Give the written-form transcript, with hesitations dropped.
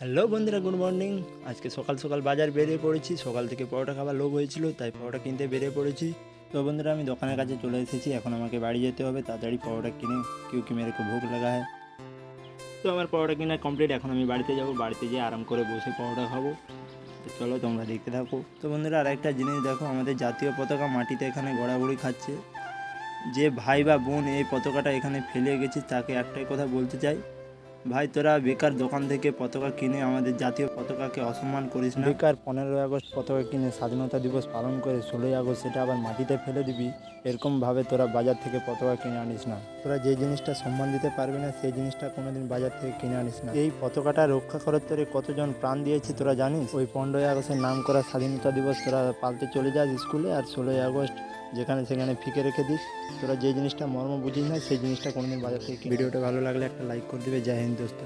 Hello বন্ধুরা, good morning. আজকে সকাল সকাল বাজার বেরিয়ে পড়েছি। সকাল থেকে পরোটা খাবার লোভ হয়েছিল, তাই পরোটা কিনতে বেরিয়ে পড়েছি। তো বন্ধুরা, আমি দোকানের কাছে চলে এসেছি। এখন আমাকে বাড়ি যেতে হবে, তাড়াতাড়ি পরোটা কিনে, क्योंकि मेरे को भूख लगा है। তো আমার পরোটা কিনা কমপ্লিট। এখন আমি বাড়িতে যাব, বাড়িতে যেয়ে আরাম করে বসে পরোটা খাবো। তো চলো তোমরা দেখতে থাকো। তো বন্ধুরা, আর একটা জিনিস দেখো, আমাদের জাতীয় পতাকা মাটিতে এখানে গড়াগড়ি খাচ্ছে। যে ভাই বা বোন এই পতাকাটা এখানে ফেলে গেছে, তাকে একটাই কথা বলতে চাই, ভাই তোরা বেকার দোকান থেকে পতাকা কিনে আমাদের জাতীয় পতাকাকে অসম্মান করিস না। বেকার 15ই আগস্ট পতাকা কিনে স্বাধীনতা দিবস পালন করে 16ই আগস্ট সেটা আবার মাটিতে ফেলে দিবি, এরকমভাবে তোরা বাজার থেকে পতাকা কিনে আনিস না। তোরা যে জিনিসটা সম্মান দিতে পারবি না, সেই জিনিসটা কোনোদিন বাজার থেকে কিনে আনিস না। এই পতাকাটা রক্ষা করার তোরে কতজন প্রাণ দিয়েছে তোরা জানিস? ওই 15ই আগস্টের নাম করা স্বাধীনতা দিবস তোরা পালতে চলে যাস স্কুলে, আর 16ই আগস্ট যেখানে সেখানে ফিকে রেখে দিস। তোরা যে জিনিসটা মর্ম বুঝিস না, সেই জিনিসটা কোনোদিন বাজার থেকে ভিডিওটা ভালো লাগলে একটা লাইক করে দেবে। জয় হিন্দ দোস্ত।